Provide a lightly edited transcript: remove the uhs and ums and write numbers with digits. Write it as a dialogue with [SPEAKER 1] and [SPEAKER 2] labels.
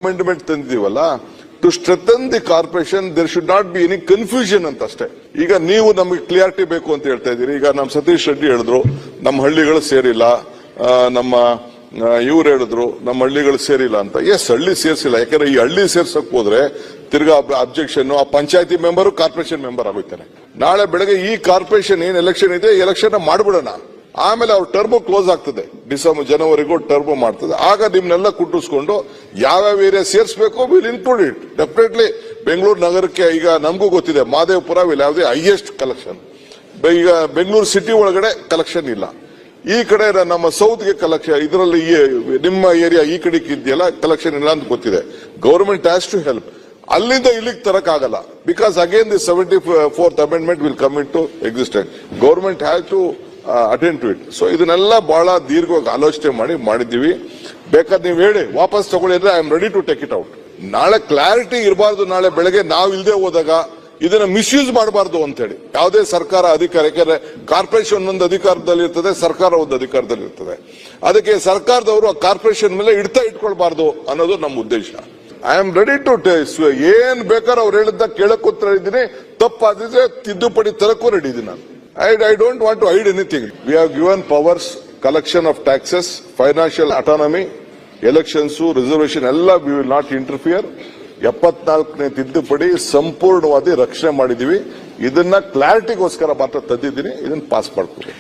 [SPEAKER 1] Amendment ತಂದಿದೀವಲ್ಲ, to strengthen the corporation there should not be any confusion ಅಂತ ಅಷ್ಟೇ. ಈಗ ನೀವು ನಮಗೆ ಕ್ಲಿಯಾರಿಟಿ ಬೇಕು ಅಂತ ಹೇಳ್ತಾ ಇದ್ದೀರಿ. ಈಗ ನಮ್ಮ ಸತೀಶ್ ರೆಡ್ಡಿ ಹೇಳಿದ್ರು ನಮ್ಮ ಹಳ್ಳಿಗಳು ಸೇರಿಲ್ಲ, ನಮ್ಮ ಇವ್ರು ಹೇಳಿದ್ರು ನಮ್ಮ ಹಳ್ಳಿಗಳು ಸೇರಿಲ್ಲ ಅಂತ. ಎಸ್, ಹಳ್ಳಿ ಸೇರಿಸಿಲ್ಲ. ಯಾಕಂದ್ರೆ ಈ ಹಳ್ಳಿ ಸೇರ್ಸಕ್ ಹೋದ್ರೆ ತಿರ್ಗಾ ಅಬ್ಜೆಕ್ಷನ್, ಆ ಪಂಚಾಯತಿ ಮೆಂಬರ್ ಕಾರ್ಪೊರೇಷನ್ ಮೆಂಬರ್ ಆಗೋಯ್ತಾನೆ. ನಾಳೆ ಬೆಳಗ್ಗೆ ಈ ಕಾರ್ಪೊರೇಷನ್ ಏನ್ ಎಲೆಕ್ಷನ್ ಇದೆ, ಎಲೆಕ್ಷನ್ ಮಾಡ್ಬಿಡೋಣ, ಆಮೇಲೆ ಅವ್ರ ಟರ್ಬೋ ಕ್ಲೋಸ್ ಆಗ್ತದೆ, ಡಿಸೆಂಬರ್ ಜನವರಿಗೂ ಟರ್ಬೋ ಮಾಡ್ತದೆ. ಆಗ ನಿಮ್ನೆಲ್ಲ ಕುಟ್ಟಿಸ್ಕೊಂಡು ಯಾವ್ಯಾವ ಏರಿಯಾ ಸೇರಿಸಬೇಕು will include it definitely. Bengaluru ನಗರಕ್ಕೆ ಈಗ ನಮಗೂ ಗೊತ್ತಿದೆ, Mahadevapura will have the highest collection. ಈಗ ಬೆಂಗಳೂರು ಸಿಟಿ ಒಳಗಡೆ ಕಲೆಕ್ಷನ್ ಇಲ್ಲ, ಈ ಕಡೆ ನಮ್ಮ ಸೌತ್ಗೆ ಕಲೆಕ್ಷನ್, ಇದರಲ್ಲಿ ನಿಮ್ಮ ಏರಿಯಾ ಈ ಕಡೆ ಇದೆಯಲ್ಲ ಕಲೆಕ್ಷನ್ ಇಲ್ಲ ಅಂತ ಗೊತ್ತಿದೆ. Government has to help. ಅಲ್ಲಿಂದ ಇಲ್ಲಿಗೆ ತರಕ್ ಆಗಲ್ಲ, because again the 74th amendment will come into existent. Government has to attend to it. So ಇದನ್ನೆಲ್ಲ ಬಹಳ ದೀರ್ಘವಾಗಿ ಆಲೋಚನೆ ಮಾಡಿದ್ದೀವಿ. ಬೇಕಾದ್ರೆ ನೀವು ಹೇಳಿ ವಾಪಸ್ ತಗೊಳ್ಳಿದ್ರೆ I am ready to take it out. ನಾಳೆ ಕ್ಲಾರಿಟಿ ಇರಬಾರ್ದು. ನಾಳೆ ಬೆಳಗ್ಗೆ ನಾವು ಇಲ್ಲದೆ ಹೋದಾಗ ಇದನ್ನ ಮಿಸ್ಯೂಸ್ ಮಾಡಬಾರ್ದು ಅಂತ ಹೇಳಿ ಯಾವುದೇ ಸರ್ಕಾರ ಅಧಿಕಾರ, ಯಾಕಂದ್ರೆ ಕಾರ್ಪೊರೇಷನ್ ಒಂದು ಅಧಿಕಾರದಲ್ಲಿ ಇರ್ತದೆ, ಸರ್ಕಾರ ಒಂದು ಅಧಿಕಾರದಲ್ಲಿ ಇರ್ತದೆ. ಅದಕ್ಕೆ ಸರ್ಕಾರದವರು ಆ ಕಾರ್ಪೊರೇಷನ್ ಮೇಲೆ ಇಟ್ಕೊಳ್ಬಾರ್ದು ಅನ್ನೋದು ನಮ್ಮ ಉದ್ದೇಶ. ಐ ಆಮ್ ರೆಡಿ ಟು ಏನ್ ಬೇಕಾದ್ರೆ ಅವ್ರು ಹೇಳಿದ್ದ ಕೇಳಕ್ಕೂ ಇದ್ದೀನಿ, ತಪ್ಪಾದಿದ್ರೆ ತಿದ್ದುಪಡಿ ತರಕ್ಕೂ ರೆಡಿ ಇದ್ದೀನಿ ನಾನು. I don't want to hide anything. We have given powers, collection of taxes, financial autonomy, elections, reservation, ಎಲ್ಲ we will not interfere. 74ನೇ ತಿದ್ದುಪಡಿ ಸಂಪೂರ್ಣವಾಗಿ ರಕ್ಷಣೆ ಮಾಡಿದೀವಿ. ಇದನ್ನ ಕ್ಲಾರಿಟಿಗೋಸ್ಕರ ಮಾತ್ರ ತಂದಿದ್ದೀನಿ, ಇದನ್ನ ಪಾಸ್ ಮಾಡ್ತೀವಿ.